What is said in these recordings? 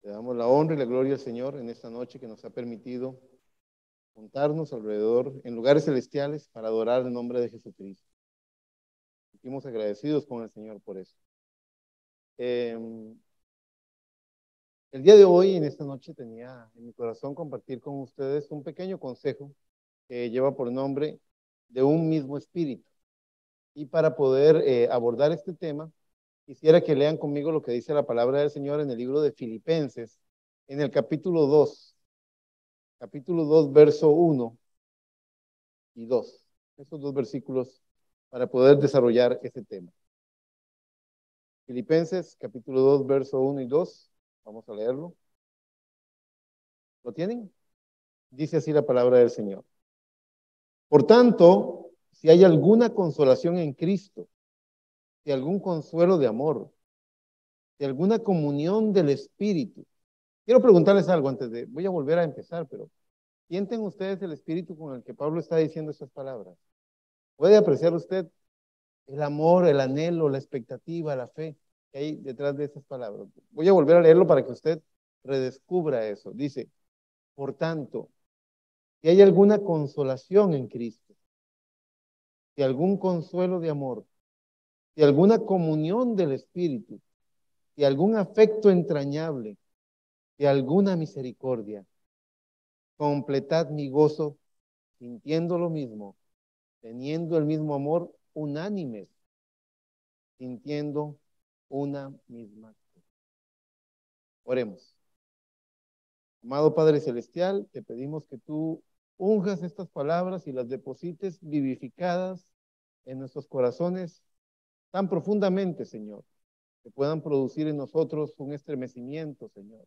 Le damos la honra y la gloria al Señor en esta noche que nos ha permitido juntarnos alrededor en lugares celestiales para adorar el nombre de Jesucristo. Estamos agradecidos con el Señor por eso. El día de hoy, en esta noche, tenía en mi corazón compartir con ustedes un pequeño consejo que lleva por nombre de un mismo espíritu. Y para poder abordar este tema, quisiera que lean conmigo lo que dice la palabra del Señor en el libro de Filipenses, en el capítulo 2, verso 1 y 2. Estos dos versículos para poder desarrollar este tema. Filipenses, capítulo 2, verso 1 y 2. Vamos a leerlo. ¿Lo tienen? Dice así la palabra del Señor. Por tanto, si hay alguna consolación en Cristo, si algún consuelo de amor, si alguna comunión del Espíritu. Quiero preguntarles algo antes de, voy a volver a empezar, pero ¿sienten ustedes el espíritu con el que Pablo está diciendo estas palabras? ¿Puede apreciar usted el amor, el anhelo, la expectativa, la fe que hay detrás de estas palabras? Voy a volver a leerlo para que usted redescubra eso. Dice, por tanto, si hay alguna consolación en Cristo, si algún consuelo de amor, si alguna comunión del Espíritu, si algún afecto entrañable, si alguna misericordia, completad mi gozo, sintiendo lo mismo, teniendo el mismo amor, unánimes, sintiendo una misma cosa. Oremos. Amado Padre Celestial, te pedimos que tú unjas estas palabras y las deposites vivificadas en nuestros corazones tan profundamente, Señor, que puedan producir en nosotros un estremecimiento, Señor,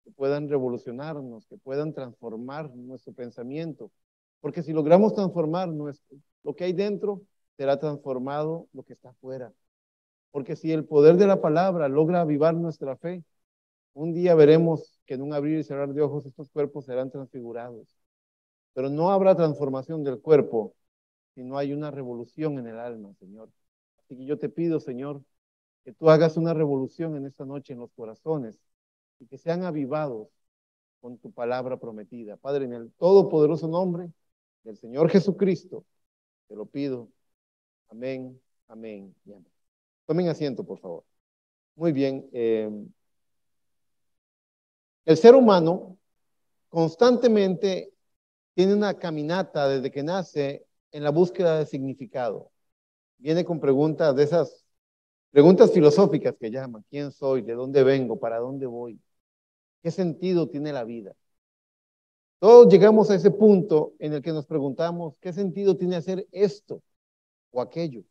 que puedan revolucionarnos, que puedan transformar nuestro pensamiento, porque si logramos transformar lo que hay dentro, será transformado lo que está afuera. Porque si el poder de la palabra logra avivar nuestra fe, un día veremos que en un abrir y cerrar de ojos estos cuerpos serán transfigurados. Pero no habrá transformación del cuerpo si no hay una revolución en el alma, Señor. Así que yo te pido, Señor, que tú hagas una revolución en esta noche en los corazones y que sean avivados con tu palabra prometida. Padre, en el todopoderoso nombre del Señor Jesucristo, te lo pido. Amén, amén y amén. Tomen asiento, por favor. Muy bien. El ser humano constantemente tiene una caminata desde que nace en la búsqueda de significado. Viene con preguntas de esas, preguntas filosóficas que llaman. ¿Quién soy? ¿De dónde vengo? ¿Para dónde voy? ¿Qué sentido tiene la vida? Todos llegamos a ese punto en el que nos preguntamos, ¿qué sentido tiene hacer esto o aquello?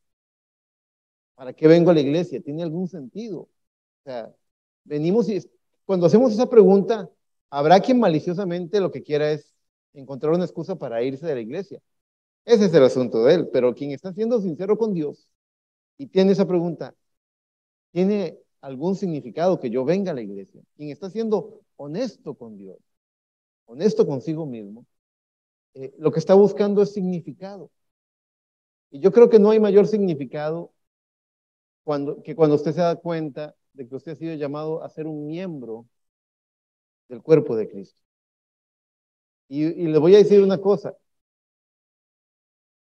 ¿Para qué vengo a la iglesia? ¿Tiene algún sentido? O sea, venimos y cuando hacemos esa pregunta, habrá quien maliciosamente lo que quiera es encontrar una excusa para irse de la iglesia. Ese es el asunto de él, pero quien está siendo sincero con Dios y tiene esa pregunta, ¿tiene algún significado que yo venga a la iglesia? Quien está siendo honesto con Dios, honesto consigo mismo, lo que está buscando es significado. Y yo creo que no hay mayor significado que cuando usted se da cuenta de que usted ha sido llamado a ser un miembro del cuerpo de Cristo. Y le voy a decir una cosa,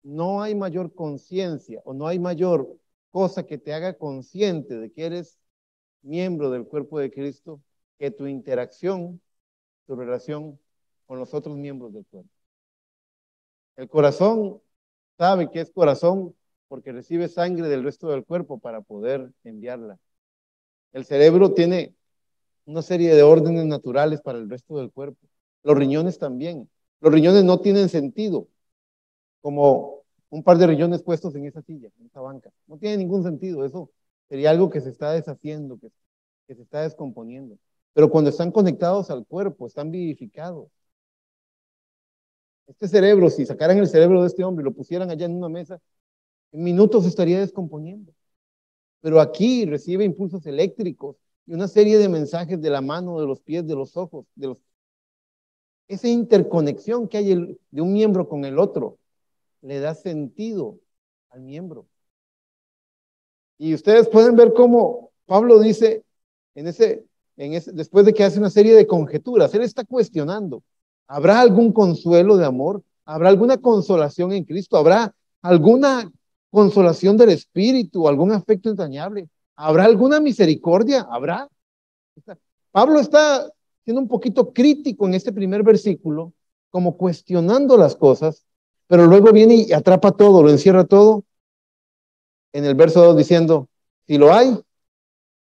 no hay mayor conciencia o no hay mayor cosa que te haga consciente de que eres miembro del cuerpo de Cristo que tu interacción, tu relación con los otros miembros del cuerpo. El corazón sabe que es corazón porque recibe sangre del resto del cuerpo para poder enviarla. El cerebro tiene una serie de órdenes naturales para el resto del cuerpo. Los riñones también. Los riñones no tienen sentido, como un par de riñones puestos en esa silla, en esa banca. No tiene ningún sentido. Eso sería algo que se está deshaciendo, que se está descomponiendo. Pero cuando están conectados al cuerpo, están vivificados. Este cerebro, si sacaran el cerebro de este hombre y lo pusieran allá en una mesa, en minutos se estaría descomponiendo. Pero aquí recibe impulsos eléctricos y una serie de mensajes de la mano, de los pies, de los ojos, esa interconexión que hay de un miembro con el otro, le da sentido al miembro. Y ustedes pueden ver cómo Pablo dice en ese después de que hace una serie de conjeturas, él está cuestionando, ¿habrá algún consuelo de amor? ¿Habrá alguna consolación en Cristo? ¿Habrá alguna consolación del Espíritu? ¿Algún afecto entrañable? ¿Habrá alguna misericordia? ¿Habrá? Pablo está siendo un poquito crítico en este primer versículo, como cuestionando las cosas, pero luego viene y atrapa todo, lo encierra todo en el verso 2 diciendo, si lo hay,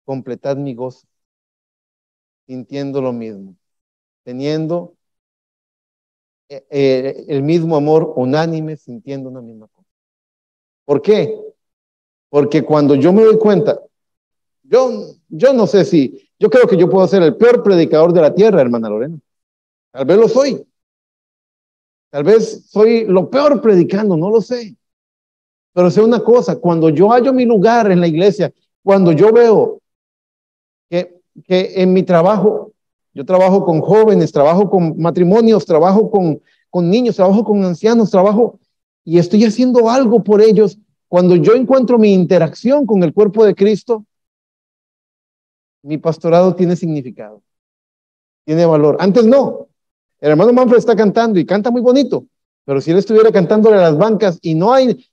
completad mi gozo, sintiendo lo mismo, teniendo el mismo amor unánime, sintiendo una misma cosa. ¿Por qué? Porque cuando yo me doy cuenta, yo no sé si, yo creo que yo puedo ser el peor predicador de la tierra, hermana Lorena. Tal vez lo soy. Tal vez soy lo peor predicando, no lo sé. Pero sé una cosa, cuando yo hallo mi lugar en la iglesia, cuando yo veo que en mi trabajo, yo trabajo con jóvenes, trabajo con matrimonios, trabajo con niños, trabajo con ancianos, trabajo y estoy haciendo algo por ellos. Cuando yo encuentro mi interacción con el cuerpo de Cristo, mi pastorado tiene significado, tiene valor. Antes no. El hermano Manfred está cantando y canta muy bonito, pero si él estuviera cantándole a las bancas y no hay,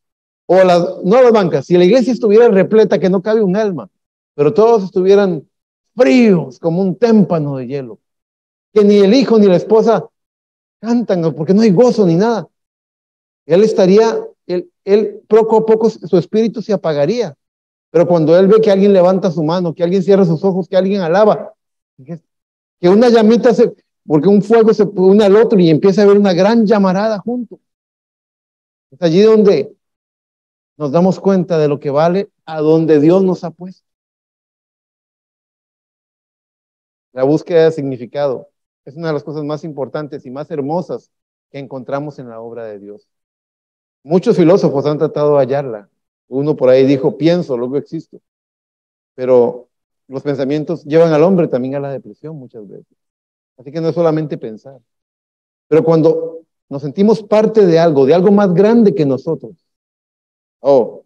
no a las bancas, si la iglesia estuviera repleta que no cabe un alma, pero todos estuvieran fríos como un témpano de hielo, que ni el hijo ni la esposa cantan porque no hay gozo ni nada. Él estaría, él poco a poco su espíritu se apagaría. Pero cuando él ve que alguien levanta su mano, que alguien cierra sus ojos, que alguien alaba, que una llamita porque un fuego se une al otro y empieza a haber una gran llamarada junto. Es allí donde nos damos cuenta de lo que vale a donde Dios nos ha puesto. La búsqueda de significado es una de las cosas más importantes y más hermosas que encontramos en la obra de Dios. Muchos filósofos han tratado de hallarla. Uno por ahí dijo, pienso, luego existo. Pero los pensamientos llevan al hombre también a la depresión muchas veces. Así que no es solamente pensar. Pero cuando nos sentimos parte de algo más grande que nosotros, oh,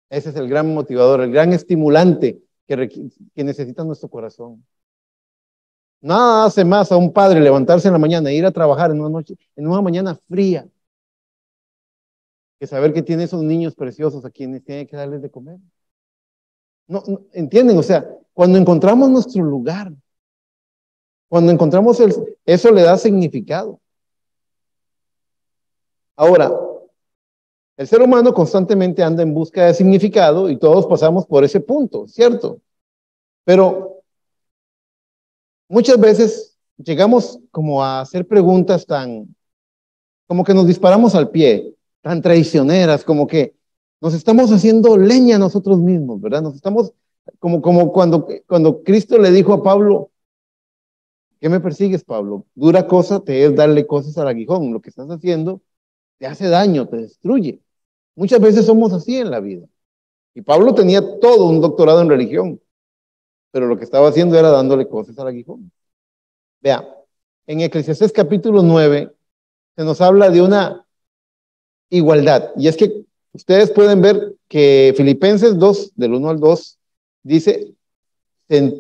ese es el gran motivador, el gran estimulante que necesita nuestro corazón. Nada hace más a un padre levantarse en la mañana e ir a trabajar en una noche, en una mañana fría, que saber que tiene esos niños preciosos a quienes tiene que darles de comer. No, ¿entienden? O sea, cuando encontramos nuestro lugar, cuando encontramos eso le da significado. Ahora, el ser humano constantemente anda en busca de significado y todos pasamos por ese punto, ¿cierto? Pero muchas veces llegamos como a hacer preguntas como que nos disparamos al pie, tan traicioneras, como que nos estamos haciendo leña nosotros mismos, ¿verdad? Nos estamos, como cuando Cristo le dijo a Pablo, ¿qué me persigues, Pablo? Dura cosa te es darle cosas al aguijón, lo que estás haciendo te hace daño, te destruye. Muchas veces somos así en la vida. Y Pablo tenía todo un doctorado en religión, pero lo que estaba haciendo era dándole cosas al aguijón. Vea, en Eclesiastés capítulo 9 se nos habla de una igualdad. Y es que ustedes pueden ver que Filipenses 2, del 1 al 2, dice,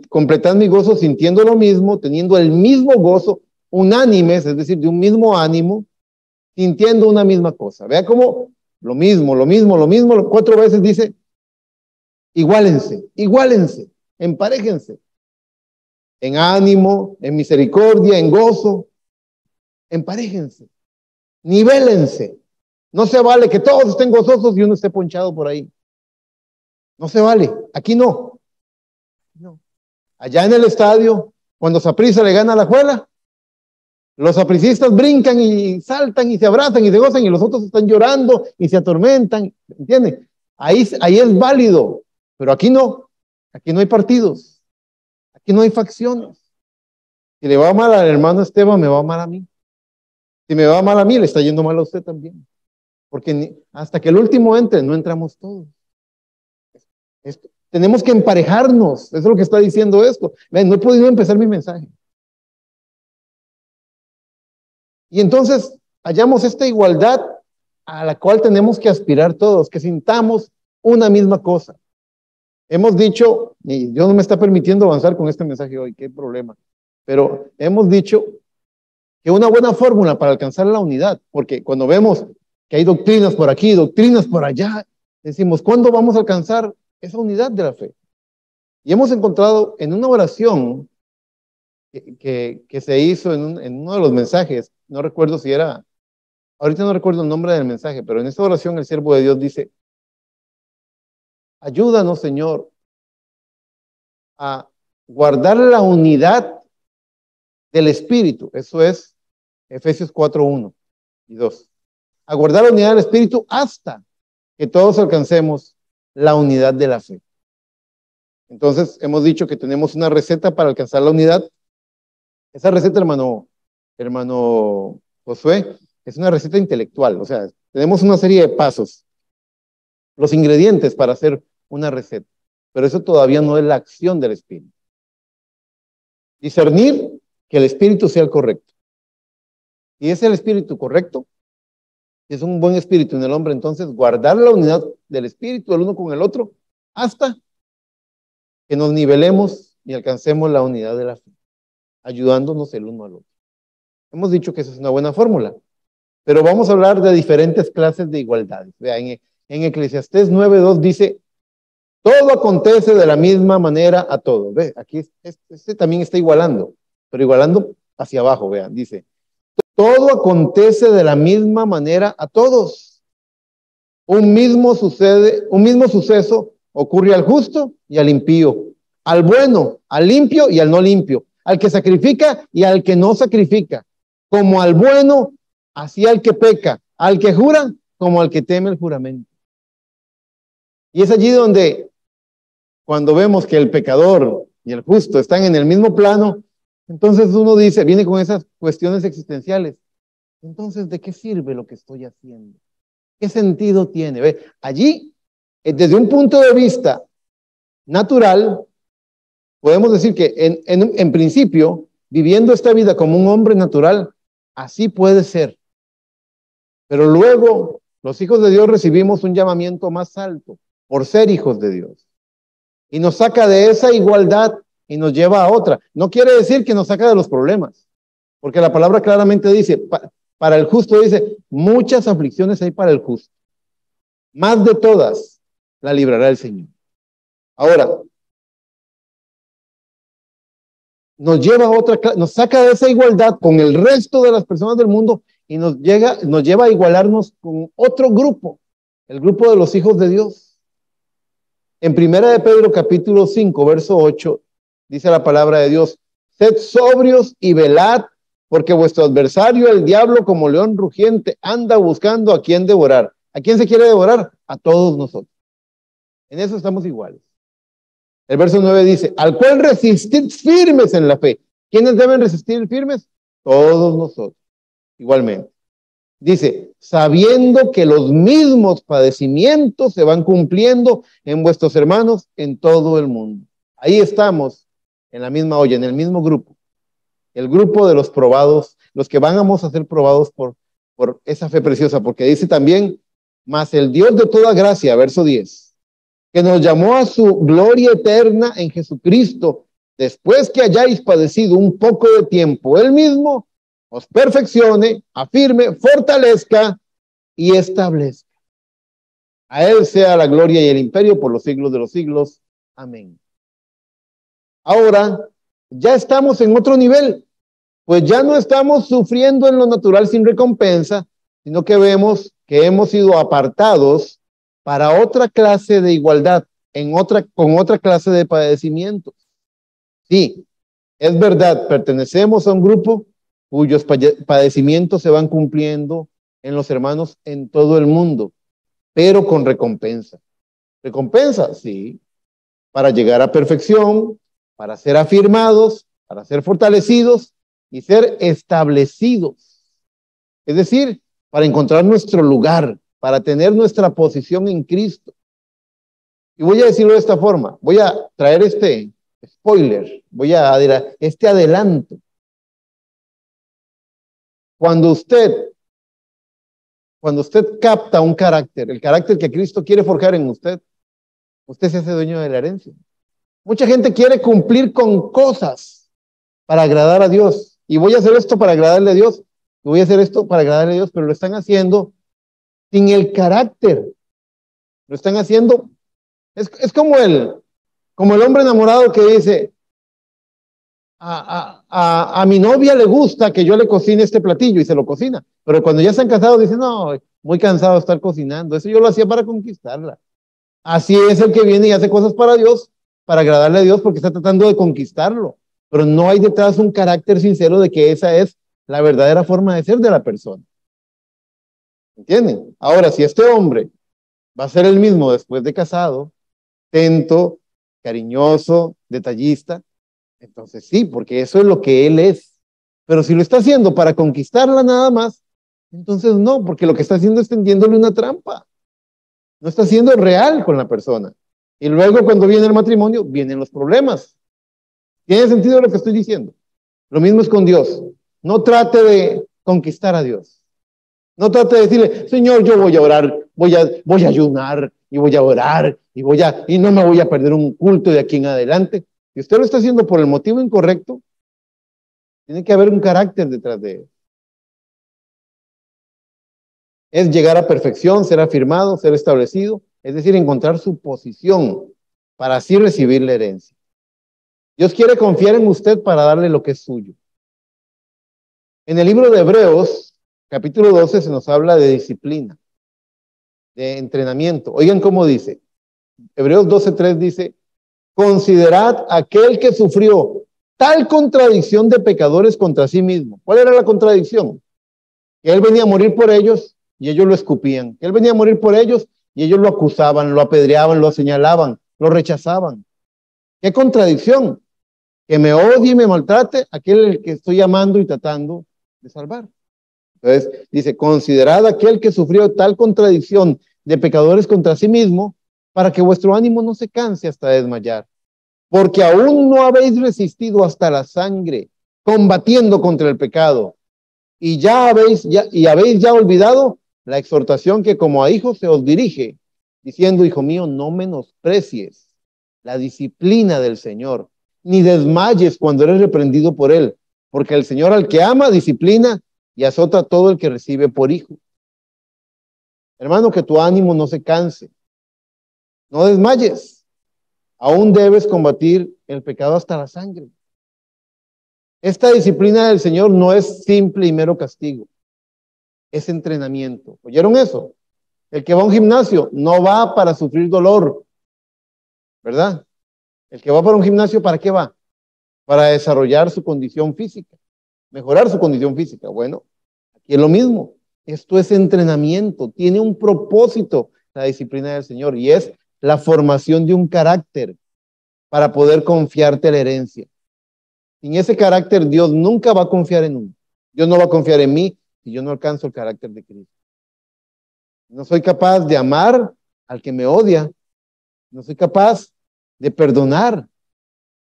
completad mi gozo sintiendo lo mismo, teniendo el mismo gozo, unánimes, es decir, de un mismo ánimo, sintiendo una misma cosa. Vea cómo lo mismo, 4 veces dice, iguálense, emparéjense, en ánimo, en misericordia, en gozo, emparéjense, nivélense. No se vale que todos estén gozosos y uno esté ponchado por ahí. No se vale, aquí no. Allá en el estadio, cuando Saprissa le gana a la Juela, los sapricistas brincan y saltan y se abrazan y se gozan y los otros están llorando y se atormentan, ¿entienden? Ahí es válido, pero aquí no hay partidos, aquí no hay facciones. Si le va mal al hermano Esteban, me va mal a mí. Si me va mal a mí, le está yendo mal a usted también. Porque hasta que el último entre, no entramos todos. Tenemos que emparejarnos, eso es lo que está diciendo esto. No he podido empezar mi mensaje. Y entonces hallamos esta igualdad a la cual tenemos que aspirar todos, que sintamos una misma cosa. Hemos dicho, y Dios no me está permitiendo avanzar con este mensaje hoy, qué problema, pero hemos dicho que una buena fórmula para alcanzar la unidad, porque cuando vemos que hay doctrinas por aquí, doctrinas por allá, decimos, ¿cuándo vamos a alcanzar esa unidad de la fe? Y hemos encontrado en una oración que se hizo en uno de los mensajes, no recuerdo si era, ahorita no recuerdo el nombre del mensaje, pero en esa oración el siervo de Dios dice, ayúdanos, Señor, a guardar la unidad del Espíritu. Eso es Efesios 4:1 y 2. A guardar la unidad del Espíritu hasta que todos alcancemos la unidad de la fe. Entonces, hemos dicho que tenemos una receta para alcanzar la unidad. Esa receta, hermano Josué, es una receta intelectual. O sea, tenemos una serie de pasos, los ingredientes para hacer una receta. Pero eso todavía no es la acción del Espíritu. Discernir que el Espíritu sea el correcto. Y es el Espíritu correcto. Es un buen espíritu en el hombre, entonces guardar la unidad del espíritu el uno con el otro hasta que nos nivelemos y alcancemos la unidad de la fe, ayudándonos el uno al otro. Hemos dicho que esa es una buena fórmula, pero vamos a hablar de diferentes clases de igualdades. Vean, en Eclesiastés 9:2 dice, todo acontece de la misma manera a todos. Ve, aquí este también está igualando, pero igualando hacia abajo, vean, dice, todo acontece de la misma manera a todos. Un mismo suceso ocurre al justo y al impío, al bueno, al limpio y al no limpio, al que sacrifica y al que no sacrifica, como al bueno, así al que peca, al que jura, como al que teme el juramento. Y es allí donde, cuando vemos que el pecador y el justo están en el mismo plano, entonces uno dice, viene con esas cuestiones existenciales. Entonces, ¿de qué sirve lo que estoy haciendo? ¿Qué sentido tiene? ¿Ve? Allí, desde un punto de vista natural, podemos decir que en principio, viviendo esta vida como un hombre natural, así puede ser. Pero luego, los hijos de Dios recibimos un llamamiento más alto por ser hijos de Dios. Y nos saca de esa igualdad y nos lleva a otra. No quiere decir que nos saca de los problemas, porque la palabra claramente dice, para el justo dice, muchas aflicciones hay para el justo. Más de todas la librará el Señor. Ahora, nos lleva a otra, nos saca de esa igualdad con el resto de las personas del mundo y nos lleva a igualarnos con otro grupo, el grupo de los hijos de Dios. En Primera de Pedro capítulo 5, verso 8, dice la palabra de Dios, sed sobrios y velad, porque vuestro adversario, el diablo, como león rugiente, anda buscando a quien devorar. ¿A quién se quiere devorar? A todos nosotros. En eso estamos iguales. El verso 9 dice, al cual resistid firmes en la fe. ¿Quiénes deben resistir firmes? Todos nosotros, igualmente. Dice, sabiendo que los mismos padecimientos se van cumpliendo en vuestros hermanos en todo el mundo. Ahí estamos, en la misma olla, en el mismo grupo. El grupo de los probados, los que vamos a ser probados por esa fe preciosa, porque dice también, mas el Dios de toda gracia, verso 10, que nos llamó a su gloria eterna en Jesucristo, después que hayáis padecido un poco de tiempo, Él mismo os perfeccione, afirme, fortalezca y establezca. A Él sea la gloria y el imperio por los siglos de los siglos. Amén. Ahora, ya estamos en otro nivel, pues ya no estamos sufriendo en lo natural sin recompensa, sino que vemos que hemos sido apartados para otra clase de igualdad, con otra clase de padecimientos. Sí, es verdad, pertenecemos a un grupo cuyos padecimientos se van cumpliendo en los hermanos en todo el mundo, pero con recompensa. ¿Recompensa? Sí, para llegar a perfección, para ser afirmados, para ser fortalecidos y ser establecidos. Es decir, para encontrar nuestro lugar, para tener nuestra posición en Cristo. Y voy a decirlo de esta forma, voy a traer este spoiler, voy a dar este adelanto. Cuando usted capta un carácter, el carácter que Cristo quiere forjar en usted, usted se hace dueño de la herencia. Mucha gente quiere cumplir con cosas para agradar a Dios. Y voy a hacer esto para agradarle a Dios. Y voy a hacer esto para agradarle a Dios, pero lo están haciendo sin el carácter. Lo están haciendo. Es como el hombre enamorado que dice, a mi novia le gusta que yo le cocine este platillo y se lo cocina. Pero cuando ya están casados dice, no, muy cansado de estar cocinando. Eso yo lo hacía para conquistarla. Así es el que viene y hace cosas para Dios, para agradarle a Dios porque está tratando de conquistarlo. Pero no hay detrás un carácter sincero de que esa es la verdadera forma de ser de la persona. ¿Entienden? Ahora, si este hombre va a ser el mismo después de casado, atento, cariñoso, detallista, entonces sí, porque eso es lo que él es. Pero si lo está haciendo para conquistarla nada más, entonces no, porque lo que está haciendo es tendiéndole una trampa. No está siendo real con la persona. Y luego cuando viene el matrimonio, vienen los problemas. ¿Tiene sentido lo que estoy diciendo? Lo mismo es con Dios. No trate de conquistar a Dios. No trate de decirle, Señor, yo voy a orar, voy a ayunar y voy a orar y no me voy a perder un culto de aquí en adelante. Si usted lo está haciendo por el motivo incorrecto, tiene que haber un carácter detrás de él. Es llegar a perfección, ser afirmado, ser establecido, es decir, encontrar su posición para así recibir la herencia. Dios quiere confiar en usted para darle lo que es suyo. En el libro de Hebreos, capítulo 12, se nos habla de disciplina, de entrenamiento. Oigan cómo dice. Hebreos 12:3 dice, considerad aquel que sufrió tal contradicción de pecadores contra sí mismo. ¿Cuál era la contradicción? Que él venía a morir por ellos y ellos lo escupían. Que él venía a morir por ellos y ellos lo acusaban, lo apedreaban, lo señalaban, lo rechazaban. ¿Qué contradicción? Que me odie y me maltrate aquel que estoy amando y tratando de salvar. Entonces dice, considerad aquel que sufrió tal contradicción de pecadores contra sí mismo, para que vuestro ánimo no se canse hasta desmayar. Porque aún no habéis resistido hasta la sangre, combatiendo contra el pecado. Y habéis ya olvidado la exhortación que como a hijos se os dirige, diciendo, hijo mío, no menosprecies la disciplina del Señor, ni desmayes cuando eres reprendido por él, porque el Señor al que ama disciplina y azota a todo el que recibe por hijo. Hermano, que tu ánimo no se canse, no desmayes, aún debes combatir el pecado hasta la sangre. Esta disciplina del Señor no es simple y mero castigo, es entrenamiento. ¿Oyeron eso? El que va a un gimnasio no va para sufrir dolor, ¿verdad? El que va para un gimnasio, ¿para qué va? Para desarrollar su condición física, mejorar su condición física. Bueno, aquí es lo mismo. Esto es entrenamiento, tiene un propósito la disciplina del Señor y es la formación de un carácter para poder confiarte la herencia. Sin ese carácter, Dios nunca va a confiar en uno. Dios no va a confiar en mí si yo no alcanzo el carácter de Cristo. No soy capaz de amar al que me odia. No soy capaz de perdonar.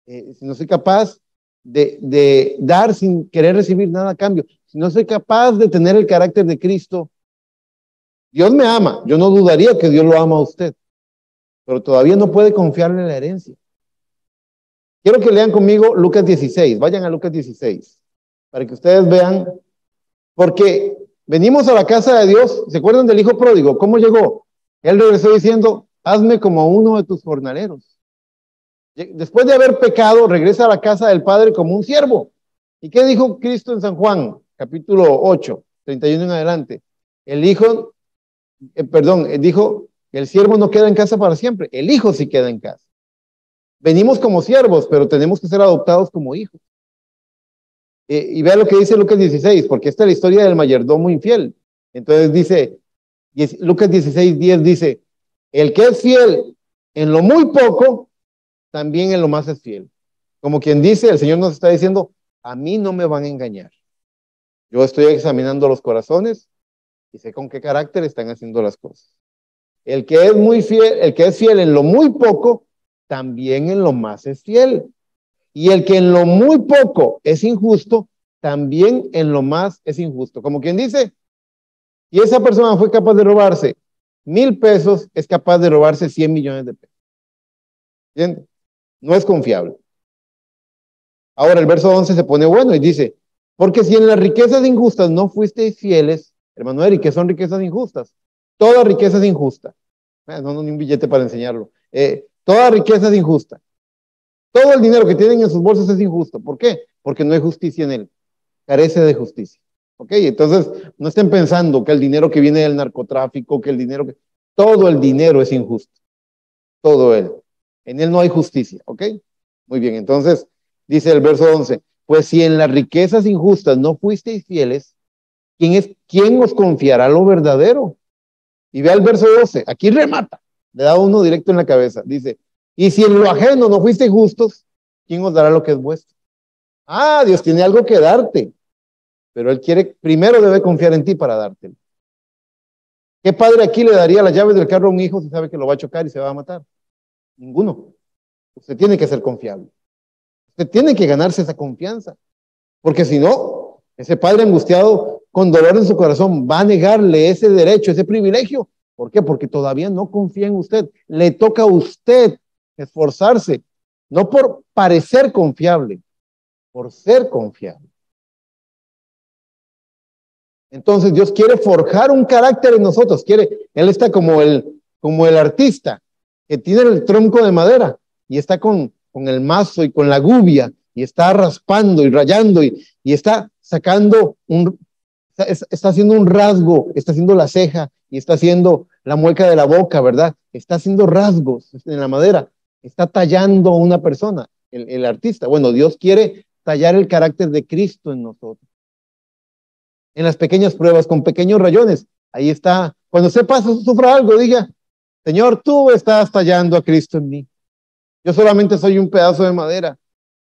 Si no soy capaz de dar sin querer recibir nada a cambio. Si no soy capaz de tener el carácter de Cristo, Dios me ama. Yo no dudaría que Dios lo ama a usted. Pero todavía no puede confiarle en la herencia. Quiero que lean conmigo Lucas 16. Vayan a Lucas 16. Para que ustedes vean. Porque venimos a la casa de Dios. ¿Se acuerdan del hijo pródigo? ¿Cómo llegó? Él regresó diciendo, hazme como uno de tus jornaleros. Después de haber pecado, regresa a la casa del Padre como un siervo. ¿Y qué dijo Cristo en San Juan? Capítulo 8, 31 en adelante. El hijo, dijo, el siervo no queda en casa para siempre. El hijo sí queda en casa. Venimos como siervos, pero tenemos que ser adoptados como hijos. Y vea lo que dice Lucas 16, porque esta es la historia del mayordomo infiel. Entonces dice, Lucas 16:10 dice, el que es fiel en lo muy poco, también en lo más es fiel. Como quien dice, el Señor nos está diciendo, a mí no me van a engañar. Yo estoy examinando los corazones y sé con qué carácter están haciendo las cosas. El que es muy fiel, el que es fiel en lo muy poco, también en lo más es fiel. Y el que en lo muy poco es injusto, también en lo más es injusto. Como quien dice, y esa persona fue capaz de robarse 1,000 pesos, es capaz de robarse 100 millones de pesos. ¿Entiende? No es confiable. Ahora el verso 11 se pone bueno y dice, porque si en las riquezas injustas no fuisteis fieles, hermano Eric, ¿qué son riquezas injustas? Toda riqueza es injusta. No, ni un billete para enseñarlo. Toda riqueza es injusta. Todo el dinero que tienen en sus bolsas es injusto. ¿Por qué? Porque no hay justicia en él. Carece de justicia. ¿Ok? Entonces, no estén pensando que el dinero que viene del narcotráfico, que el dinero que... Todo el dinero es injusto. Todo él. En él no hay justicia. ¿Ok? Muy bien. Entonces, dice el verso 11, pues si en las riquezas injustas no fuisteis fieles, ¿quién os confiará lo verdadero? Y vea el verso 12. Aquí remata. Le da uno directo en la cabeza. Dice, y si en lo ajeno no fuisteis justos, ¿quién os dará lo que es vuestro? Ah, Dios tiene algo que darte. Pero Él quiere, primero debe confiar en ti para dártelo. ¿Qué padre aquí le daría las llaves del carro a un hijo si sabe que lo va a chocar y se va a matar? Ninguno. Usted tiene que ser confiable. Usted tiene que ganarse esa confianza. Porque si no, ese padre angustiado con dolor en su corazón va a negarle ese derecho, ese privilegio. ¿Por qué? Porque todavía no confía en usted. Le toca a usted esforzarse, no por parecer confiable, por ser confiable. Entonces Dios quiere forjar un carácter en nosotros, Él está como el artista que tiene el tronco de madera y está con el mazo y con la gubia y está raspando y rayando y está sacando está haciendo un rasgo, está haciendo la ceja y está haciendo la mueca de la boca, ¿verdad? Está haciendo rasgos en la madera, está tallando una persona, el artista. Bueno, Dios quiere tallar el carácter de Cristo en nosotros. En las pequeñas pruebas, con pequeños rayones. Ahí está. Cuando sepa, sufra algo, diga, Señor, tú estás tallando a Cristo en mí. Yo solamente soy un pedazo de madera,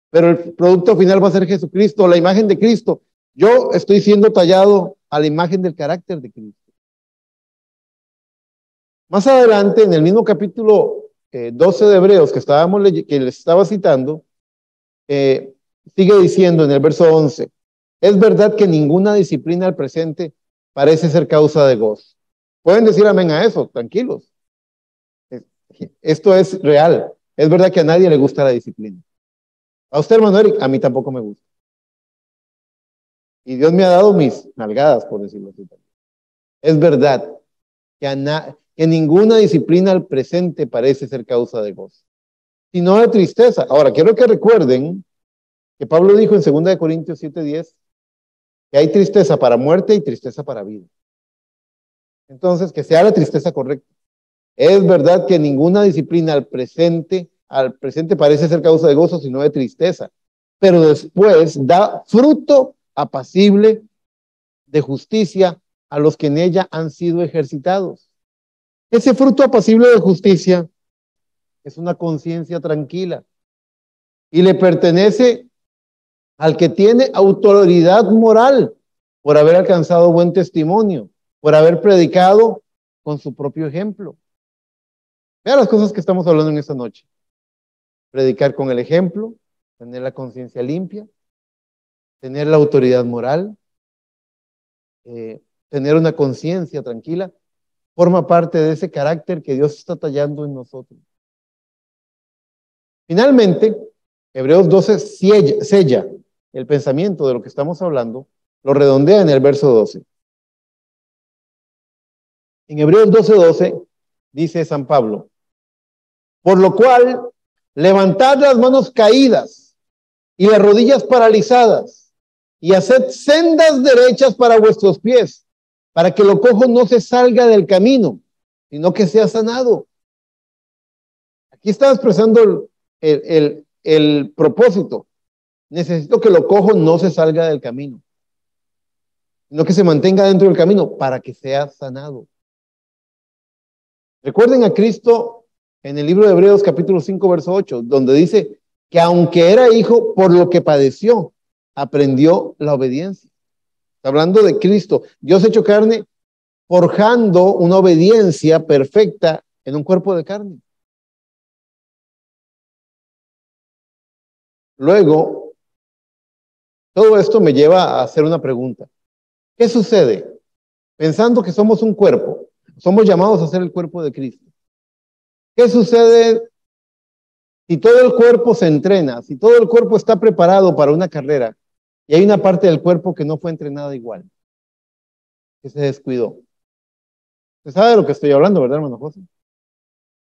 pero el producto final va a ser Jesucristo, la imagen de Cristo. Yo estoy siendo tallado a la imagen del carácter de Cristo. Más adelante, en el mismo capítulo 12 de Hebreos que les estaba citando, sigue diciendo en el verso 11, es verdad que ninguna disciplina al presente parece ser causa de gozo. Pueden decir amén a eso, tranquilos. Esto es real. Es verdad que a nadie le gusta la disciplina. A usted, hermano Eric, a mí tampoco me gusta. Y Dios me ha dado mis nalgadas, por decirlo así. Es verdad que ninguna disciplina al presente parece ser causa de gozo, sino de tristeza. Ahora, quiero que recuerden que Pablo dijo en 2 Corintios 7:10 que hay tristeza para muerte y tristeza para vida. Entonces, que sea la tristeza correcta. Es verdad que ninguna disciplina al presente parece ser causa de gozo, sino de tristeza, pero después da fruto apacible de justicia a los que en ella han sido ejercitados. Ese fruto apacible de justicia es una conciencia tranquila y le pertenece al que tiene autoridad moral por haber alcanzado buen testimonio, por haber predicado con su propio ejemplo. Vean las cosas que estamos hablando en esta noche. Predicar con el ejemplo, tener la conciencia limpia, tener la autoridad moral, tener una conciencia tranquila, forma parte de ese carácter que Dios está tallando en nosotros. Finalmente, Hebreos 12 sella el pensamiento de lo que estamos hablando, lo redondea en el verso 12. En Hebreos 12:12 dice San Pablo, por lo cual, levantad las manos caídas y las rodillas paralizadas y haced sendas derechas para vuestros pies, para que lo cojo no se salga del camino, sino que sea sanado. Aquí está expresando el propósito. Necesito que lo cojo no se salga del camino, sino que se mantenga dentro del camino para que sea sanado. Recuerden a Cristo en el libro de Hebreos capítulo 5 verso 8, donde dice que aunque era hijo, por lo que padeció, aprendió la obediencia. Está hablando de Cristo. Dios hecho carne, forjando una obediencia perfecta en un cuerpo de carne. Luego, todo esto me lleva a hacer una pregunta. ¿Qué sucede? Pensando que somos un cuerpo, somos llamados a ser el cuerpo de Cristo. ¿Qué sucede Si todo el cuerpo se entrena, si todo el cuerpo está preparado para una carrera, y hay una parte del cuerpo que no fue entrenada igual, que se descuidó. Usted sabe de lo que estoy hablando, ¿verdad, hermano José?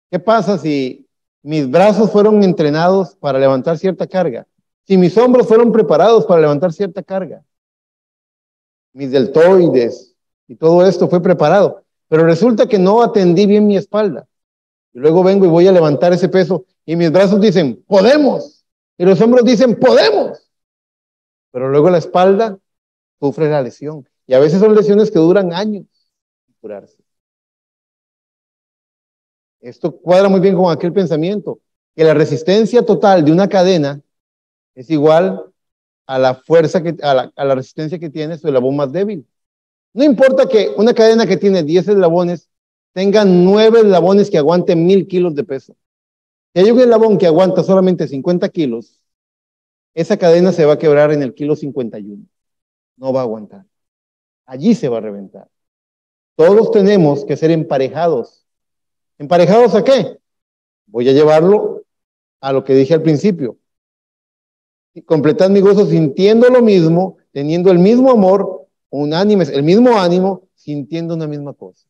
¿Qué pasa si mis brazos fueron entrenados para levantar cierta carga? Si mis hombros fueron preparados para levantar cierta carga, mis deltoides y todo esto fue preparado, pero resulta que no atendí bien mi espalda. Y luego vengo y voy a levantar ese peso y mis brazos dicen, podemos. Y los hombros dicen, podemos. Pero luego la espalda sufre la lesión. Y a veces son lesiones que duran años curarse. Esto cuadra muy bien con aquel pensamiento, que la resistencia total de una cadena es igual a la fuerza, a la resistencia que tiene su eslabón más débil. No importa que una cadena que tiene 10 eslabones tenga 9 eslabones que aguanten 1000 kilos de peso. Si hay un eslabón que aguanta solamente 50 kilos, esa cadena se va a quebrar en el kilo 51. No va a aguantar. Allí se va a reventar. Todos tenemos que ser emparejados. ¿Emparejados a qué? Voy a llevarlo a lo que dije al principio. Completad mi gozo sintiendo lo mismo, teniendo el mismo amor, unánimes, el mismo ánimo, sintiendo una misma cosa.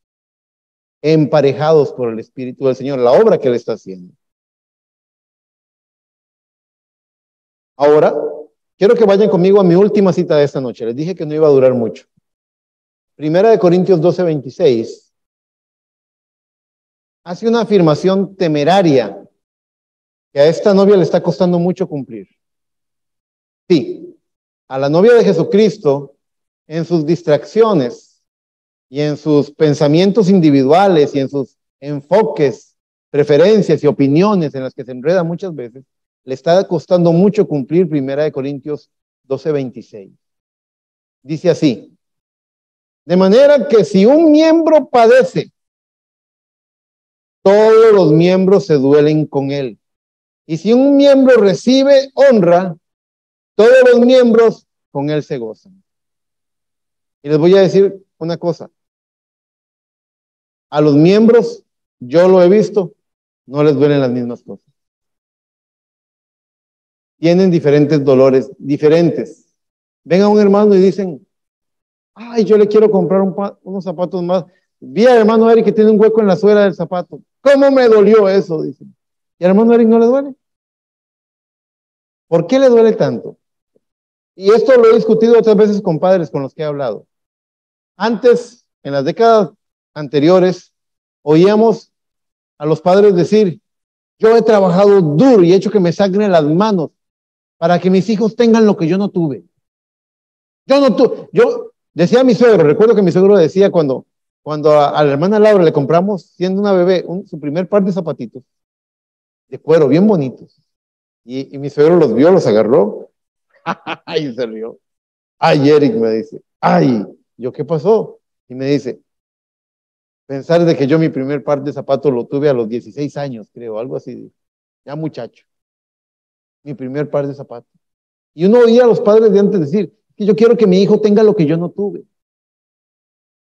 Emparejados por el Espíritu del Señor, la obra que Él está haciendo. Ahora, quiero que vayan conmigo a mi última cita de esta noche. Les dije que no iba a durar mucho. Primera de Corintios 12:26. Hace una afirmación temeraria que a esta novia le está costando mucho cumplir. Sí, a la novia de Jesucristo, en sus distracciones y en sus pensamientos individuales y en sus enfoques, preferencias y opiniones en las que se enreda muchas veces, le está costando mucho cumplir Primera de Corintios 12:26. Dice así: de manera que si un miembro padece, todos los miembros se duelen con él. Y si un miembro recibe honra, todos los miembros con él se gozan. Y les voy a decir una cosa. A los miembros, yo lo he visto, no les duelen las mismas cosas. Tienen diferentes dolores, diferentes. Ven a un hermano y dicen, ay, yo le quiero comprar unos zapatos más. Vi al hermano Eric que tiene un hueco en la suela del zapato. ¿Cómo me dolió eso? Dicen. ¿Y al hermano Eric no le duele? ¿Por qué le duele tanto? Y esto lo he discutido otras veces con padres con los que he hablado. Antes, en las décadas anteriores, oíamos a los padres decir, yo he trabajado duro y he hecho que me sangren las manos para que mis hijos tengan lo que yo no tuve. Yo decía a mi suegro, recuerdo que mi suegro decía cuando a la hermana Laura le compramos, siendo una bebé, su primer par de zapatitos de cuero, bien bonitos. Y mi suegro los vio, los agarró, y se rió. Ay, Eric, me dice, ay, ¿yo qué pasó? Y me dice, pensar de que yo mi primer par de zapatos lo tuve a los 16 años, creo, algo así, ya muchacho. Mi primer par de zapatos. Y uno oía a los padres de antes decir, que yo quiero que mi hijo tenga lo que yo no tuve.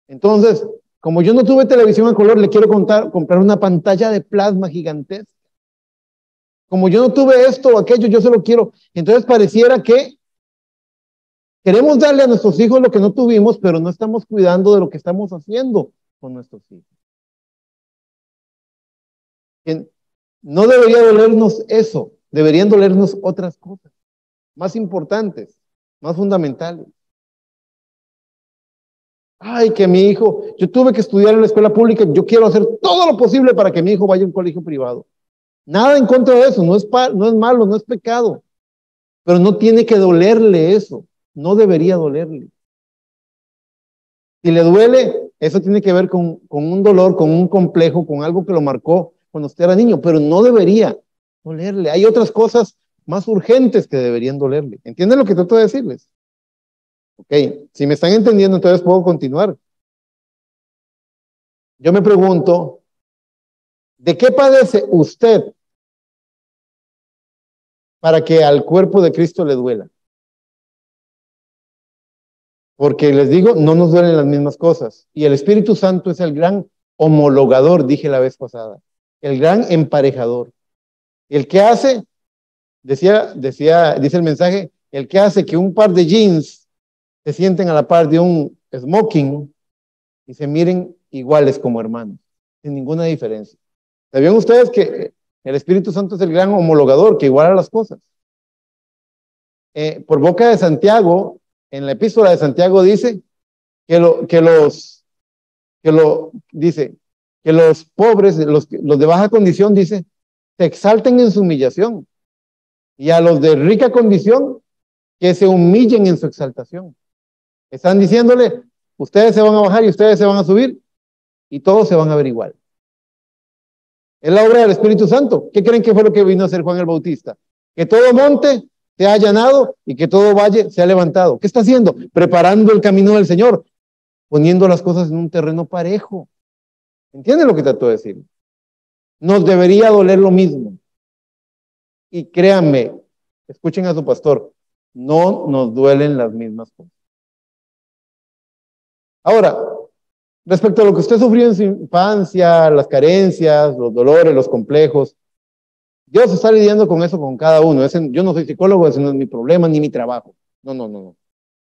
Entonces, como yo no tuve televisión a color, le quiero comprar una pantalla de plasma gigantesca. Como yo no tuve esto o aquello, yo se lo quiero. Entonces pareciera que queremos darle a nuestros hijos lo que no tuvimos, pero no estamos cuidando de lo que estamos haciendo con nuestros hijos. No debería dolernos eso, deberían dolernos otras cosas, más importantes, más fundamentales. Ay, que mi hijo, yo tuve que estudiar en la escuela pública, yo quiero hacer todo lo posible para que mi hijo vaya a un colegio privado. Nada en contra de eso, no es malo, no es pecado, pero no tiene que dolerle eso, no debería dolerle. Si le duele, eso tiene que ver con un dolor, con un complejo, con algo que lo marcó cuando usted era niño, pero no debería dolerle. Hay otras cosas más urgentes que deberían dolerle. ¿Entienden lo que trato de decirles? Ok, si me están entendiendo, entonces puedo continuar. Yo me pregunto, ¿de qué padece usted para que al cuerpo de Cristo le duela? Porque les digo, no nos duelen las mismas cosas. Y el Espíritu Santo es el gran homologador, dije la vez pasada. El gran emparejador. El que hace, dice el mensaje, el que hace que un par de jeans se sienten a la par de un smoking y se miren iguales como hermanos, sin ninguna diferencia. ¿Sabían ustedes que el Espíritu Santo es el gran homologador que iguala las cosas? Por boca de Santiago, en la epístola de Santiago dice dice que los pobres, los de baja condición, dice, se exalten en su humillación, y a los de rica condición que se humillen en su exaltación. Están diciéndole, ustedes se van a bajar y ustedes se van a subir y todos se van a ver igual. Es la obra del Espíritu Santo. ¿Qué creen que fue lo que vino a hacer Juan el Bautista? Que todo monte se ha allanado y que todo valle se ha levantado. ¿Qué está haciendo? Preparando el camino del Señor, poniendo las cosas en un terreno parejo. ¿Entienden lo que trató de decir? Nos debería doler lo mismo. Y créanme, escuchen a su pastor, no nos duelen las mismas cosas. Ahora, respecto a lo que usted sufrió en su infancia, las carencias, los dolores, los complejos, Dios está lidiando con eso con cada uno. Yo no soy psicólogo, ese no es mi problema ni mi trabajo. No.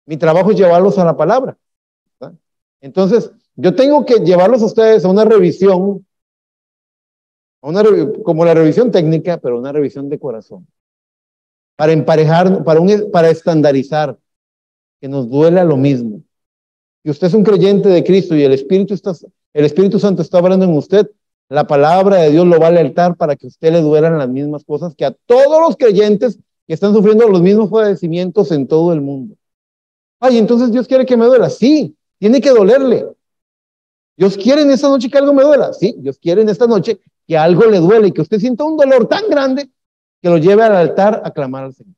Mi trabajo es llevarlos a la palabra, ¿verdad? Entonces, yo tengo que llevarlos a ustedes a una revisión, como la revisión técnica, pero una revisión de corazón, para emparejar, para estandarizar, que nos duela lo mismo. Y usted es un creyente de Cristo y el Espíritu Santo está hablando en usted, la palabra de Dios lo va a alertar para que a usted le duelan las mismas cosas que a todos los creyentes que están sufriendo los mismos padecimientos en todo el mundo. Ay, entonces Dios quiere que me duela. Sí, tiene que dolerle. Dios quiere en esta noche que algo me duela. Sí, Dios quiere en esta noche que algo le duele y que usted sienta un dolor tan grande que lo lleve al altar a clamar al Señor.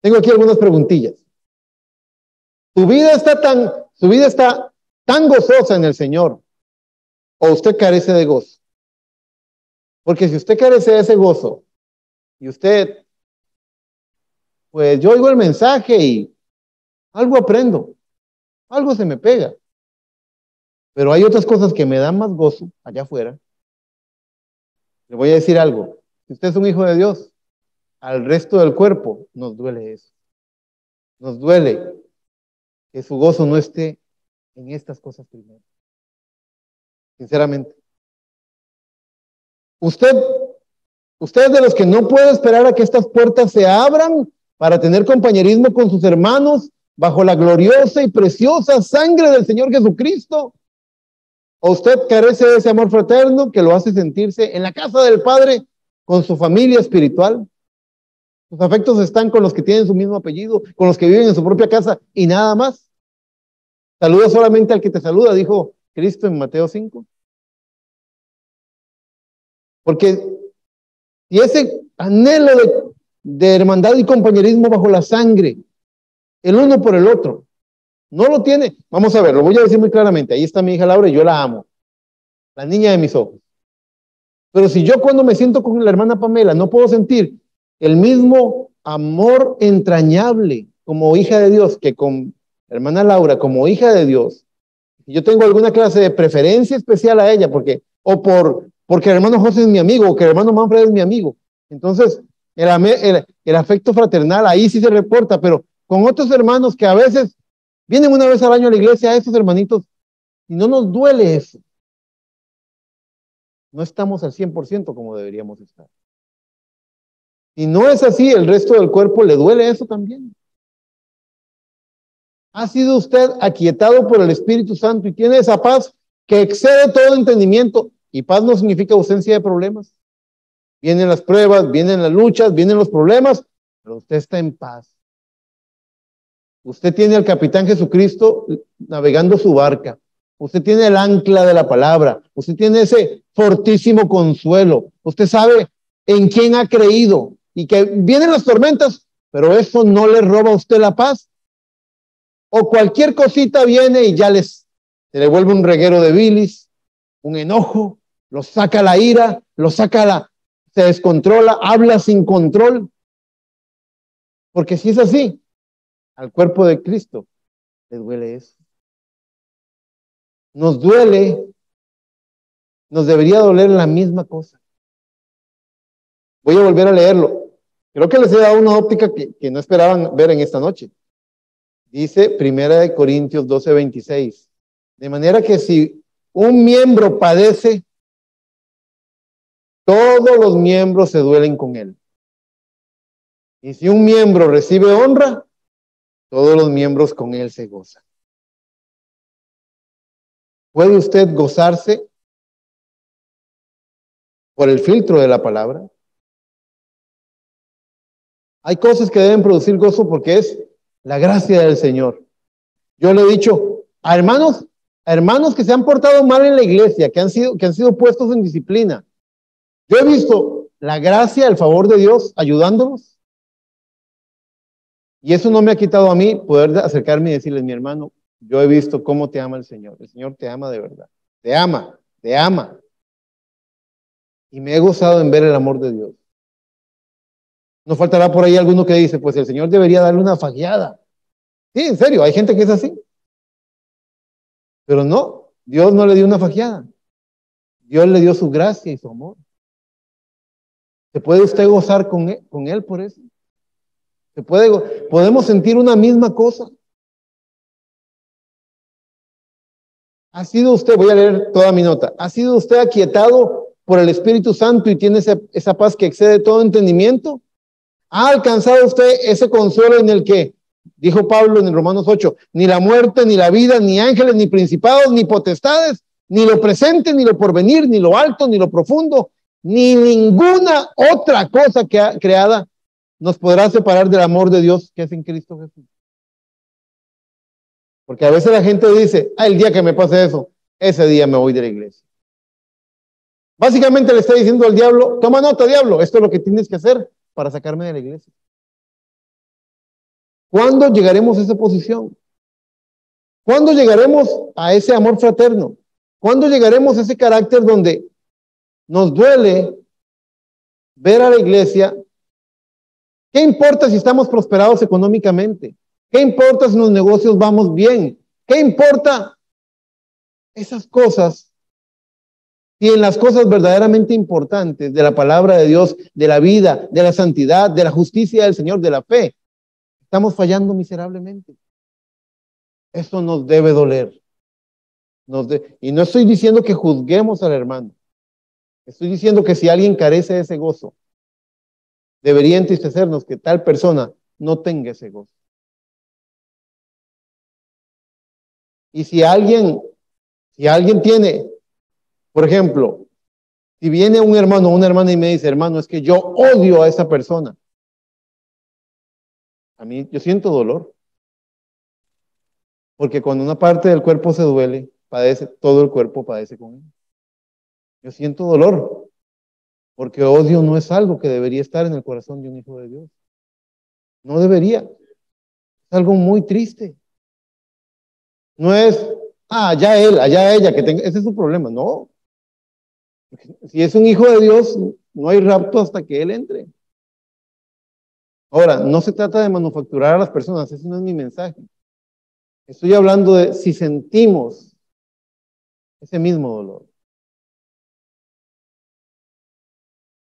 Tengo aquí algunas preguntillas. Su vida está tan gozosa en el Señor, o usted carece de gozo. Porque si usted carece de ese gozo, y usted, pues yo oigo el mensaje y algo aprendo, algo se me pega. Pero hay otras cosas que me dan más gozo allá afuera. Le voy a decir algo. Si usted es un hijo de Dios, al resto del cuerpo nos duele eso. Nos duele que su gozo no esté en estas cosas primero. Sinceramente. Usted es de los que no puede esperar a que estas puertas se abran para tener compañerismo con sus hermanos bajo la gloriosa y preciosa sangre del Señor Jesucristo. ¿O usted carece de ese amor fraterno que lo hace sentirse en la casa del Padre con su familia espiritual? Sus afectos están con los que tienen su mismo apellido, con los que viven en su propia casa y nada más. Saluda solamente al que te saluda, dijo Cristo en Mateo 5. Porque y ese anhelo de hermandad y compañerismo bajo la sangre, el uno por el otro, no lo tiene. Vamos a ver, lo voy a decir muy claramente. Ahí está mi hija Laura y yo la amo. La niña de mis ojos. Pero si yo cuando me siento con la hermana Pamela no puedo sentir el mismo amor entrañable como hija de Dios que con la hermana Laura como hija de Dios, si yo tengo alguna clase de preferencia especial a ella porque el hermano José es mi amigo o que el hermano Manfred es mi amigo, entonces el afecto fraternal ahí sí se reporta, pero con otros hermanos que a veces vienen una vez al año a la iglesia, a esos hermanitos, y no nos duele eso. No estamos al 100% como deberíamos estar. Y no es así, el resto del cuerpo le duele eso también. ¿Ha sido usted aquietado por el Espíritu Santo y tiene esa paz que excede todo entendimiento? Y paz no significa ausencia de problemas. Vienen las pruebas, vienen las luchas, vienen los problemas, pero usted está en paz. Usted tiene al capitán Jesucristo navegando su barca. Usted tiene el ancla de la palabra. Usted tiene ese fortísimo consuelo. Usted sabe en quién ha creído y que vienen las tormentas, pero eso no le roba a usted la paz. O cualquier cosita viene y ya se le vuelve un reguero de bilis, un enojo, lo saca la ira, se descontrola, habla sin control. Porque si es así, al cuerpo de Cristo le duele eso. Nos duele, nos debería doler la misma cosa. Voy a volver a leerlo. Creo que les he dado una óptica que no esperaban ver en esta noche. Dice 1 Corintios 12:26. De manera que si un miembro padece, todos los miembros se duelen con él. Y si un miembro recibe honra, todos los miembros con él se gozan. ¿Puede usted gozarse por el filtro de la palabra? Hay cosas que deben producir gozo porque es la gracia del Señor. Yo le he dicho a hermanos que se han portado mal en la iglesia, que han sido puestos en disciplina. Yo he visto la gracia, el favor de Dios ayudándolos. Y eso no me ha quitado a mí poder acercarme y decirles, mi hermano, yo he visto cómo te ama el Señor. El Señor te ama de verdad. Te ama, te ama. Y me he gozado en ver el amor de Dios. No faltará por ahí alguno que dice, pues el Señor debería darle una fajeada. Sí, en serio, hay gente que es así. Pero no, Dios no le dio una fajeada. Dios le dio su gracia y su amor. ¿Se puede usted gozar con él por eso? ¿Podemos sentir una misma cosa? ¿Ha sido usted, voy a leer toda mi nota, ha sido usted aquietado por el Espíritu Santo y tiene esa paz que excede todo entendimiento? ¿Ha alcanzado usted ese consuelo en el que, dijo Pablo en el Romanos 8, ni la muerte, ni la vida, ni ángeles, ni principados, ni potestades, ni lo presente, ni lo porvenir, ni lo alto, ni lo profundo, ni ninguna otra cosa creada nos podrá separar del amor de Dios que es en Cristo Jesús? Porque a veces la gente dice, el día que me pase eso, ese día me voy de la iglesia. Básicamente le está diciendo al diablo, toma nota, diablo, esto es lo que tienes que hacer para sacarme de la iglesia. ¿Cuándo llegaremos a esa posición? ¿Cuándo llegaremos a ese amor fraterno? ¿Cuándo llegaremos a ese carácter donde nos duele ver a la iglesia? ¿Qué importa si estamos prosperados económicamente? ¿Qué importa si los negocios vamos bien? ¿Qué importa esas cosas? Y en las cosas verdaderamente importantes de la palabra de Dios, de la vida, de la santidad, de la justicia del Señor, de la fe, estamos fallando miserablemente. Eso nos debe doler. Y no estoy diciendo que juzguemos al hermano. Estoy diciendo que si alguien carece de ese gozo, debería entristecernos que tal persona no tenga ese gozo. Y si alguien tiene, por ejemplo, si viene un hermano o una hermana y me dice, hermano, es que yo odio a esa persona. A mí, yo siento dolor. Porque cuando una parte del cuerpo se duele, todo el cuerpo padece con él. Yo siento dolor. Porque odio no es algo que debería estar en el corazón de un hijo de Dios. No debería. Es algo muy triste. No es, allá él, allá ella, ese es su problema. No. Si es un hijo de Dios, no hay rapto hasta que él entre. Ahora, no se trata de manufacturar a las personas, ese no es mi mensaje. Estoy hablando de si sentimos ese mismo dolor.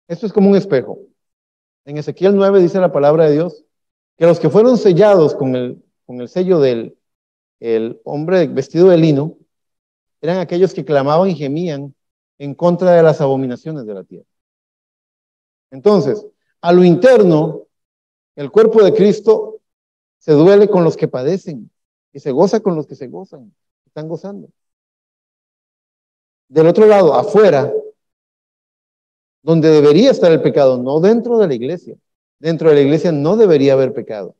Esto es como un espejo. En Ezequiel 9 dice la palabra de Dios que los que fueron sellados con el sello del hombre vestido de lino eran aquellos que clamaban y gemían en contra de las abominaciones de la tierra. Entonces, a lo interno, el cuerpo de Cristo se duele con los que padecen y se goza con los que se gozan, están gozando. Del otro lado, afuera, donde debería estar el pecado, no dentro de la iglesia. Dentro de la iglesia no debería haber pecado.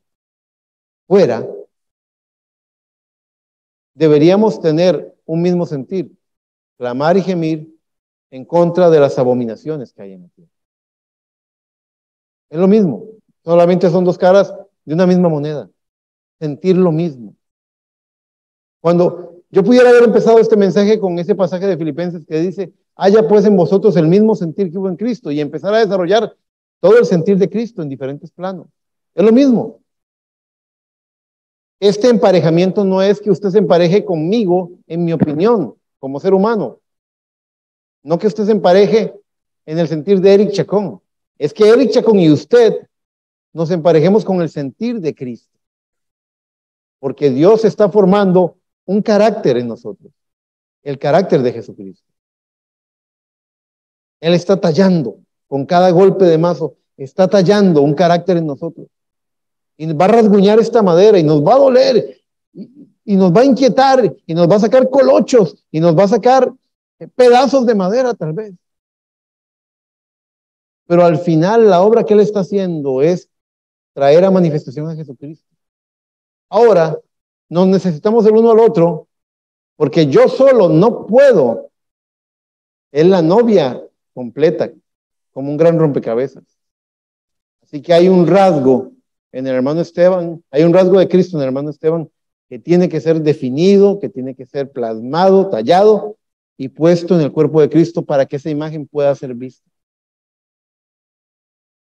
Fuera, deberíamos tener un mismo sentir, clamar y gemir en contra de las abominaciones que hay en la tierra. Es lo mismo, solamente son dos caras de una misma moneda. Sentir lo mismo. Cuando yo pudiera haber empezado este mensaje con ese pasaje de Filipenses que dice, haya pues en vosotros el mismo sentir que hubo en Cristo, y empezar a desarrollar todo el sentir de Cristo en diferentes planos. Es lo mismo. Este emparejamiento no es que usted se empareje conmigo, en mi opinión, como ser humano. No que usted se empareje en el sentir de Eric Chacón. es que Eric Chacón y usted nos emparejemos con el sentir de Cristo. Porque Dios está formando un carácter en nosotros, el carácter de Jesucristo. Él está tallando, con cada golpe de mazo, está tallando un carácter en nosotros. Y nos va a rasguñar esta madera y nos va a doler y nos va a inquietar y nos va a sacar colochos y nos va a sacar pedazos de madera tal vez. Pero al final la obra que Él está haciendo es traer a manifestación a Jesucristo. Ahora, nos necesitamos el uno al otro porque yo solo no puedo. Es la novia completa, como un gran rompecabezas. Así que hay un rasgo en el hermano Esteban, hay un rasgo de Cristo en el hermano Esteban que tiene que ser definido, que tiene que ser plasmado, tallado y puesto en el cuerpo de Cristo para que esa imagen pueda ser vista.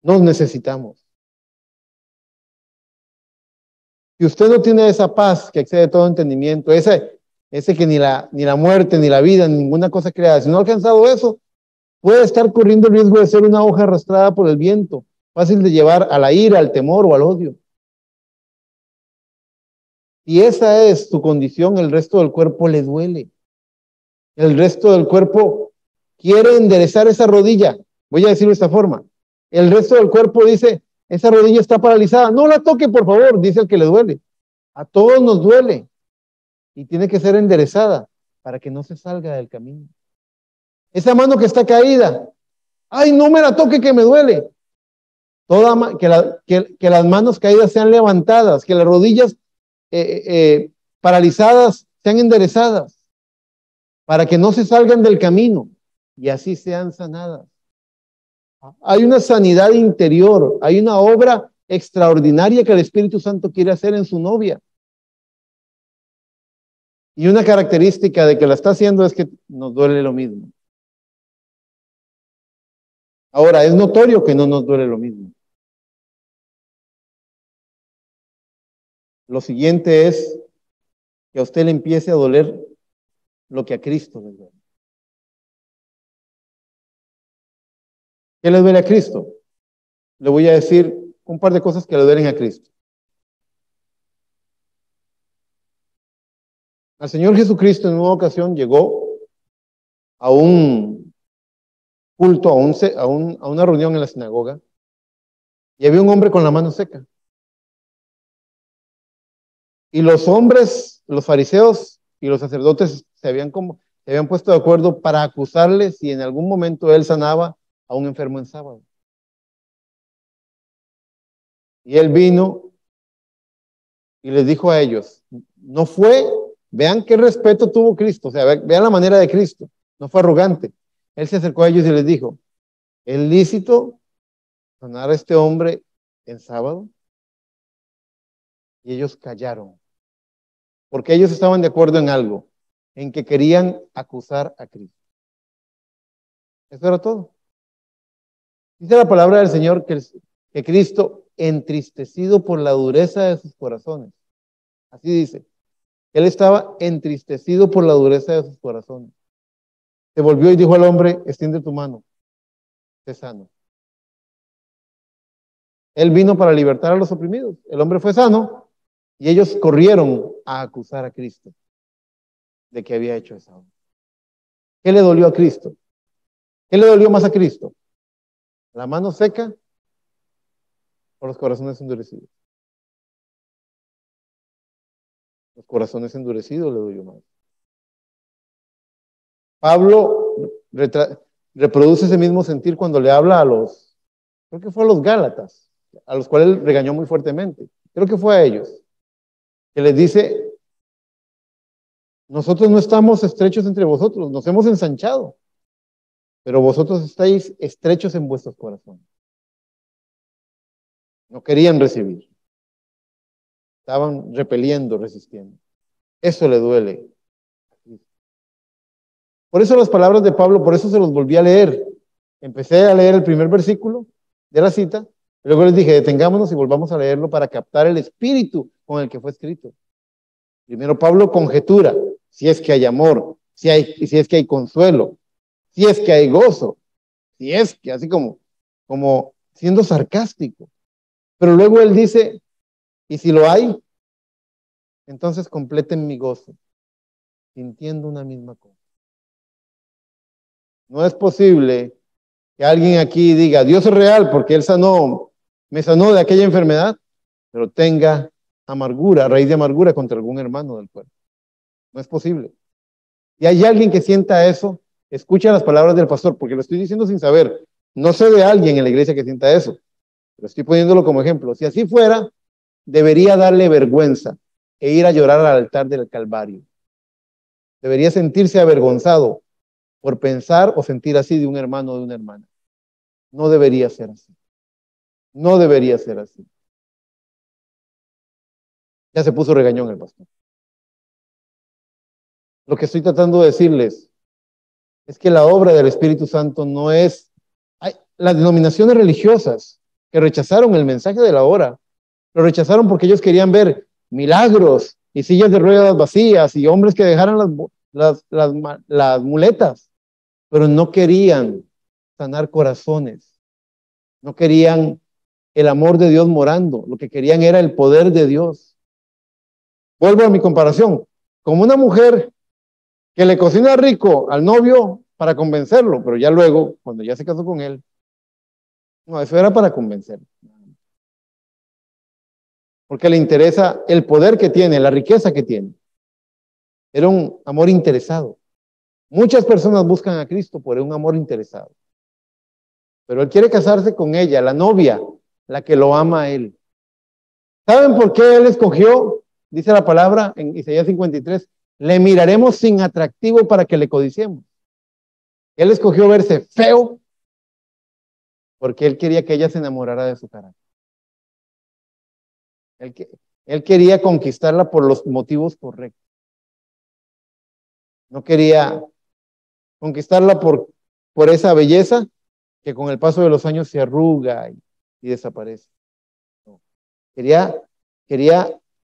Nos necesitamos. Si usted no tiene esa paz que excede todo entendimiento, ese que ni la muerte, ni la vida, ni ninguna cosa creada, si no ha alcanzado eso, puede estar corriendo el riesgo de ser una hoja arrastrada por el viento, fácil de llevar a la ira, al temor o al odio. Y esa es su condición, el resto del cuerpo le duele. El resto del cuerpo quiere enderezar esa rodilla. Voy a decirlo de esta forma. El resto del cuerpo dice, esa rodilla está paralizada. No la toque, por favor, dice el que le duele. A todos nos duele. Y tiene que ser enderezada para que no se salga del camino. Esa mano que está caída. Ay, no me la toque que me duele. Que las manos caídas sean levantadas, que las rodillas paralizadas sean enderezadas, para que no se salgan del camino y así sean sanadas. Hay una sanidad interior, hay una obra extraordinaria que el Espíritu Santo quiere hacer en su novia. Y una característica de que la está haciendo es que nos duele lo mismo. Ahora, es notorio que no nos duele lo mismo. Lo siguiente es que a usted le empiece a doler lo que a Cristo le duele. ¿Qué le duele a Cristo? Le voy a decir un par de cosas que le duelen a Cristo. Al Señor Jesucristo en una ocasión llegó a un culto, a una reunión en la sinagoga, y había un hombre con la mano seca. Y los hombres, los fariseos y los sacerdotes se habían puesto de acuerdo para acusarle si en algún momento él sanaba a un enfermo en sábado. Y él vino y les dijo a ellos, no fue, vean qué respeto tuvo Cristo, o sea, vean la manera de Cristo, no fue arrogante. Él se acercó a ellos y les dijo, ¿es lícito sanar a este hombre en sábado? Y ellos callaron, porque ellos estaban de acuerdo en algo, en que querían acusar a Cristo. Eso era todo. Dice la palabra del Señor que Cristo, entristecido por la dureza de sus corazones, así dice, Él estaba entristecido por la dureza de sus corazones. Se volvió y dijo al hombre, extiende tu mano, sé sano. Él vino para libertar a los oprimidos. El hombre fue sano y ellos corrieron a acusar a Cristo de que había hecho esa obra. ¿Qué le dolió a Cristo? ¿Qué le dolió más a Cristo? ¿La mano seca o los corazones endurecidos? Los corazones endurecidos le dolió más. Pablo reproduce ese mismo sentir cuando le habla creo que fue a los Gálatas, a los cuales él regañó muy fuertemente. Creo que fue a ellos, que les dice, nosotros no estamos estrechos entre vosotros, nos hemos ensanchado, pero vosotros estáis estrechos en vuestros corazones. No querían recibir. Estaban repeliendo, resistiendo. Eso le duele. Por eso las palabras de Pablo, por eso se los volví a leer. Empecé a leer el primer versículo de la cita, luego les dije, detengámonos y volvamos a leerlo para captar el espíritu con el que fue escrito. Primero Pablo conjetura, si es que hay amor, si es que hay consuelo, si es que hay gozo, si es que, así como siendo sarcástico. Pero luego él dice, y si lo hay, entonces completen mi gozo, sintiendo una misma cosa. No es posible que alguien aquí diga, Dios es real porque Él me sanó de aquella enfermedad, pero tenga amargura, raíz de amargura contra algún hermano del cuerpo. No es posible. Y hay alguien que sienta eso, escucha las palabras del pastor, porque lo estoy diciendo sin saber. No sé de alguien en la iglesia que sienta eso, pero estoy poniéndolo como ejemplo. Si así fuera, debería darle vergüenza e ir a llorar al altar del Calvario. Debería sentirse avergonzado por pensar o sentir así de un hermano o de una hermana. No debería ser así. No debería ser así. Ya se puso regañón el pastor. Lo que estoy tratando de decirles es que la obra del Espíritu Santo no es... las denominaciones religiosas que rechazaron el mensaje de la hora, lo rechazaron porque ellos querían ver milagros y sillas de ruedas vacías y hombres que dejaran las muletas, pero no querían sanar corazones, no querían el amor de Dios morando, lo que querían era el poder de Dios. Vuelvo a mi comparación, como una mujer que le cocina rico al novio para convencerlo, pero ya luego, cuando ya se casó con él, no, eso era para convencerlo. Porque le interesa el poder que tiene, la riqueza que tiene. Era un amor interesado. Muchas personas buscan a Cristo por un amor interesado. Pero él quiere casarse con ella, la novia, la que lo ama a él. ¿Saben por qué él escogió? Dice la palabra en Isaías 53, le miraremos sin atractivo para que le codiciemos. Él escogió verse feo porque él quería que ella se enamorara de su carácter. Él quería conquistarla por los motivos correctos. No quería conquistarla por esa belleza que con el paso de los años se arruga y desaparece. No. Quería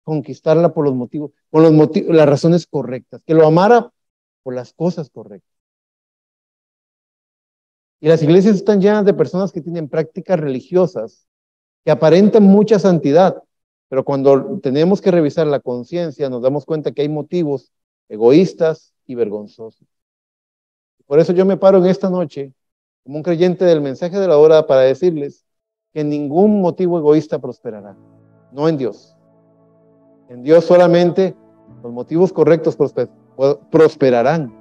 conquistarla por las razones correctas, que lo amara por las cosas correctas. Y las iglesias están llenas de personas que tienen prácticas religiosas que aparentan mucha santidad, pero cuando tenemos que revisar la conciencia nos damos cuenta que hay motivos egoístas y vergonzosos. Por eso yo me paro en esta noche como un creyente del mensaje de la hora para decirles que ningún motivo egoísta prosperará, no en Dios. En Dios solamente los motivos correctos prosperarán.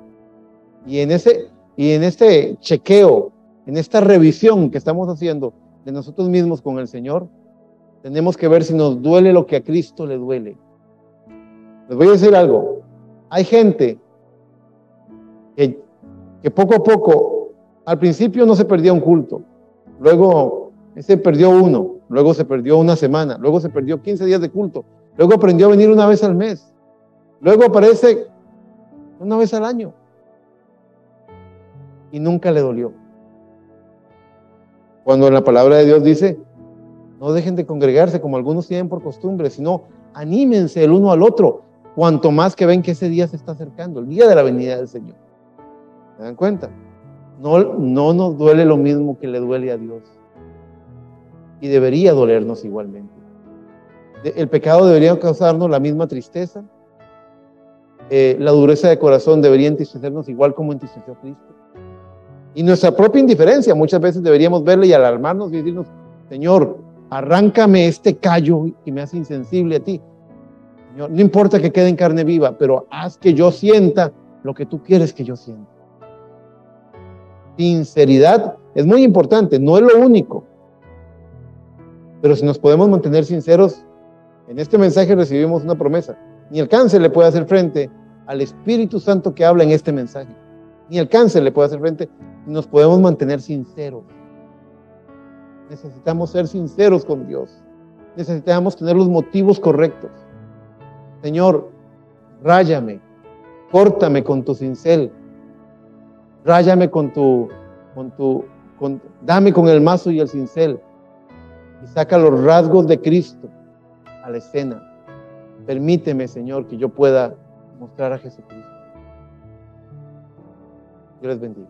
Y en este chequeo, en esta revisión que estamos haciendo de nosotros mismos con el Señor, tenemos que ver si nos duele lo que a Cristo le duele. Les voy a decir algo. Hay gente que poco a poco, al principio no se perdía un culto, luego se perdió uno, luego se perdió una semana, luego se perdió 15 días de culto, luego aprendió a venir una vez al mes, luego aparece una vez al año y nunca le dolió. Cuando en la palabra de Dios dice, no dejen de congregarse como algunos tienen por costumbre, sino anímense el uno al otro, cuanto más que ven que ese día se está acercando, el día de la venida del Señor. ¿Se dan cuenta? No nos duele lo mismo que le duele a Dios. Y debería dolernos igualmente. El pecado debería causarnos la misma tristeza. La dureza de corazón debería entristecernos igual como entristeció a Cristo. Y nuestra propia indiferencia, muchas veces deberíamos verle y alarmarnos y decirnos, Señor, arráncame este callo que me hace insensible a ti. Señor, no importa que quede en carne viva, pero haz que yo sienta lo que tú quieres que yo sienta. Sinceridad es muy importante, no es lo único. Pero si nos podemos mantener sinceros, en este mensaje recibimos una promesa. Ni el cáncer le puede hacer frente al Espíritu Santo que habla en este mensaje. Ni el cáncer le puede hacer frente. Nos podemos mantener sinceros. Necesitamos ser sinceros con Dios. Necesitamos tener los motivos correctos. Señor, ráyame, córtame con tu cincel. Ráyame dame con el mazo y el cincel y saca los rasgos de Cristo a la escena. Permíteme, Señor, que yo pueda mostrar a Jesucristo. Dios les bendiga.